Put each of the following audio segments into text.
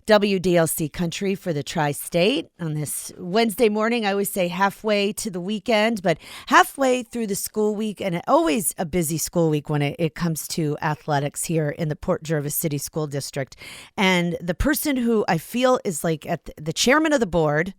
WDLC Country for the Tri-State on this Wednesday morning. I always say halfway to the weekend, but halfway through the school week, and always a busy school week when it comes to athletics here in the Port Jervis City School District. And the person who I feel is like at the chairman of the board,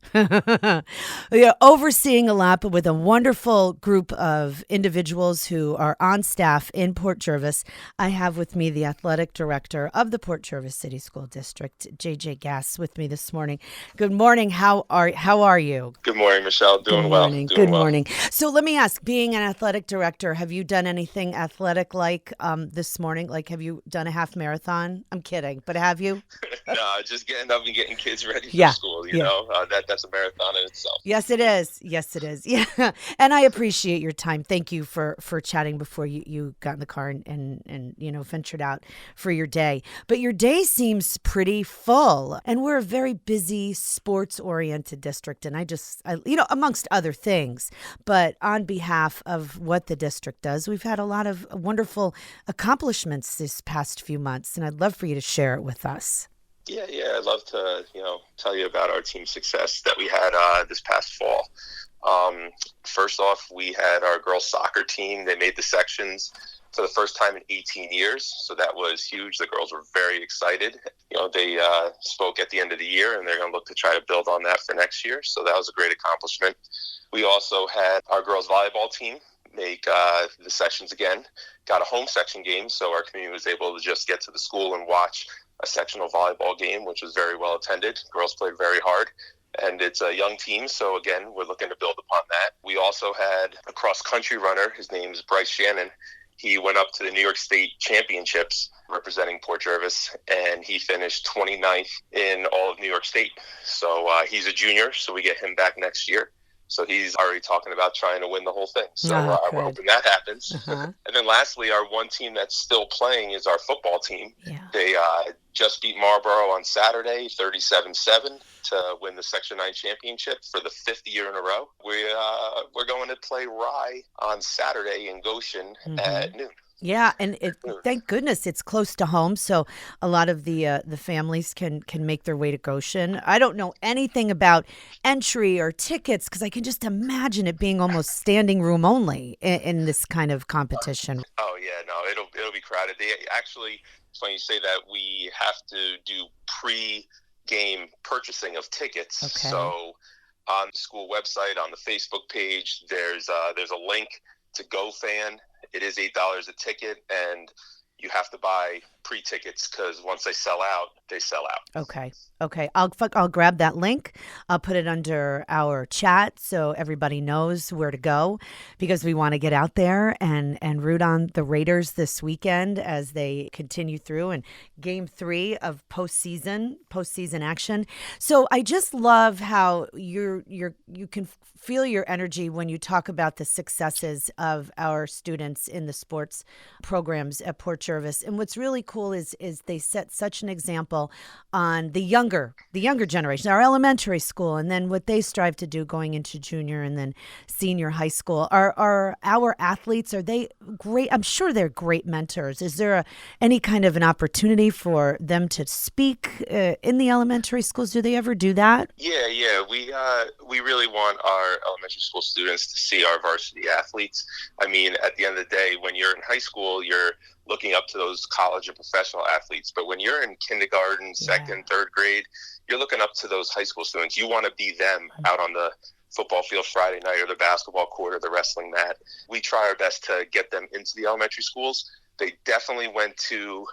overseeing a lot, but with a wonderful group of individuals who are on staff in Port Jervis. I have with me the athletic director of the Port Jervis City School District, JJ Gass, with me this morning. Good morning. How are you? Good morning, Michelle. Doing well. Good morning. So let me ask, being an athletic director, have you done anything athletic like this morning? Like, have you done a half marathon? I'm kidding, but have you? No, just getting up and getting kids ready for school. You know, that's a marathon in itself. Yes, it is. Yes, it is. Yeah, and I appreciate your time. Thank you for chatting before you got in the car and ventured out for your day. But your day seems pretty full, and we're a very busy sports-oriented district, and I amongst other things. But on behalf of what the district does, we've had a lot of wonderful accomplishments this past few months, and I'd love for you to share it with us. Yeah, I'd love to, tell you about our team success that we had this past fall. First off, we had our girls soccer team. They made the sections for the first time in 18 years, so that was huge. The girls were very excited. They spoke at the end of the year, and they're going to look to try to build on that for next year, so that was a great accomplishment. We also had our girls volleyball team make the sections again, got a home section game, so our community was able to just get to the school and watch a sectional volleyball game, which was very well attended. Girls played very hard, and it's a young team, so again, we're looking to build upon that. We also had a cross-country runner. His name is Bryce Shannon. He went up to the New York State Championships representing Port Jervis, and he finished 29th in all of New York State. So he's a junior, so we get him back next year. So he's already talking about trying to win the whole thing. So we're hoping that happens. Uh-huh. And then lastly, our one team that's still playing is our football team. Yeah. They just beat Marlboro on Saturday, 37-7, to win the Section 9 championship for the fifth year in a row. We're going to play Rye on Saturday in Goshen at noon. Yeah, and thank goodness it's close to home, so a lot of the families can make their way to Goshen. I don't know anything about entry or tickets because I can just imagine it being almost standing room only in this kind of competition. Oh yeah, no, it'll be crowded. They actually, it's funny you say that, we have to do pre-game purchasing of tickets. Okay. So on the school website, on the Facebook page, there's a link to GoFan. It is $8 a ticket, and you have to buy pre-tickets because once they sell out, they sell out. Okay. I'll grab that link. I'll put it under our chat so everybody knows where to go because we want to get out there and root on the Raiders this weekend as they continue through in Game 3 of postseason action. So I just love how you can feel your energy when you talk about the successes of our students in the sports programs at Port Jervis. And what's really cool is they set such an example on the younger generation, our elementary school, and then what they strive to do going into junior and then senior high school. Are our athletes, are they great? I'm sure they're great mentors. Is there any kind of an opportunity for them to speak in the elementary schools? Do they ever do that? Yeah. We really want our elementary school students to see our varsity athletes. I mean, at the end of the day, when you're in high school, you're looking up to those college and professional athletes. But when you're in kindergarten, second, third grade, you're looking up to those high school students. You want to be them out on the football field Friday night or the basketball court or the wrestling mat. We try our best to get them into the elementary schools. They definitely went to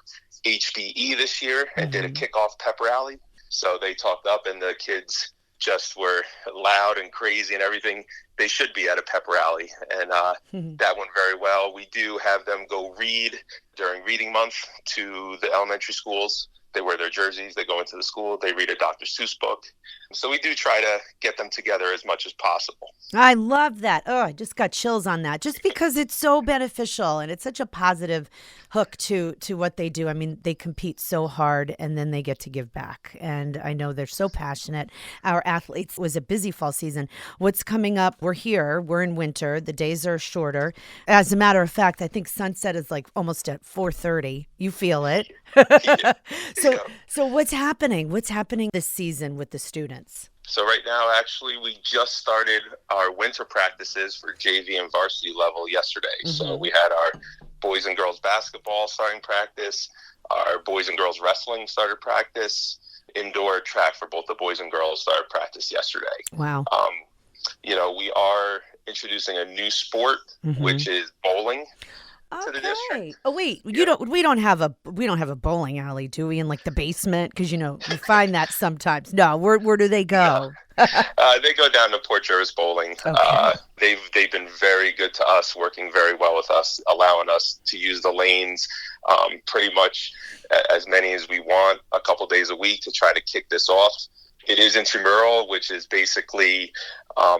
HBE this year and did a kickoff pep rally. So they talked up and the kids just were loud and crazy and everything. They should be at a pep rally, and that went very well. We do have them go read during reading month to the elementary schools. They wear their jerseys, they go into the school, they read a Dr. Seuss book. So we do try to get them together as much as possible. I love that. Oh, I just got chills on that just because it's so beneficial and it's such a positive hook to what they do. I mean, they compete so hard and then they get to give back. And I know they're so passionate. Our athletes, it was a busy fall season. What's coming up? We're here. We're in winter. The days are shorter. As a matter of fact, I think sunset is like almost at 4:30. You feel it. So, so what's happening? What's happening this season with the students? So right now, actually, we just started our winter practices for JV and varsity level yesterday. Mm-hmm. So we had our boys and girls basketball starting practice, our boys and girls wrestling started practice, indoor track for both the boys and girls started practice yesterday. Wow. We are introducing a new sport, which is bowling. To the district. Oh wait, we don't have a bowling alley, do we? In like the basement, because you find that sometimes. No, where do they go? They go down to Port Jervis Bowling. Okay. They've been very good to us, working very well with us, allowing us to use the lanes pretty much as many as we want, a couple days a week to try to kick this off. It is intramural, which is basically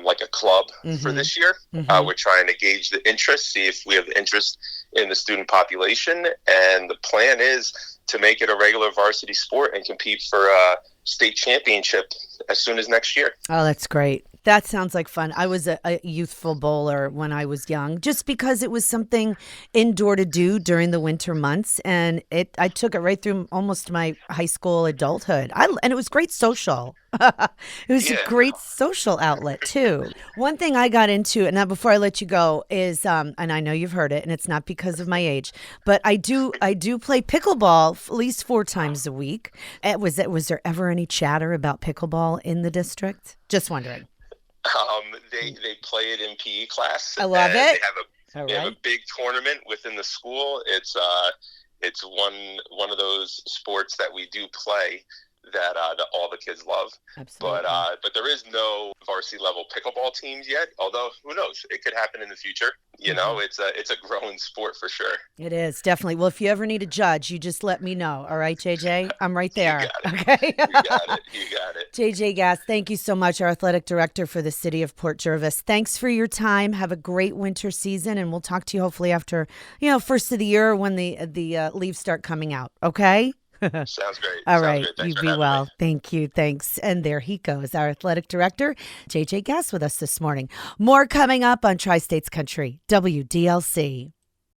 like a club for this year. We're trying to gauge the interest, see if we have interest in the student population. And the plan is to make it a regular varsity sport and compete for a state championship as soon as next year. Oh, that's great. That sounds like fun. I was a youthful bowler when I was young, just because it was something indoor to do during the winter months, and I took it right through almost my high school adulthood. And it was great social. It was a great social outlet too. One thing I got into, and now before I let you go, is and I know you've heard it, and it's not because of my age, but I do play pickleball at least 4 times a week. Was there ever any chatter about pickleball in the district? Just wondering. They play it in PE class. I love it. They have a big tournament within the school. It's one of those sports that we do play that all the kids love. Absolutely. But there is no varsity level pickleball teams yet. Although who knows, it could happen in the future. It's a growing sport for sure. It is, definitely. Well, if you ever need a judge, you just let me know. All right, JJ? I'm right there. You got it. Okay. You got it. JJ Gass, thank you so much, our athletic director for the city of Port Jervis. Thanks for your time. Have a great winter season, and we'll talk to you hopefully after, first of the year when the leaves start coming out. Okay? Sounds great. All right. You be well. Me. Thank you. Thanks. And there he goes, our athletic director, JJ Gass, with us this morning. More coming up on Tri-States Country, WDLC.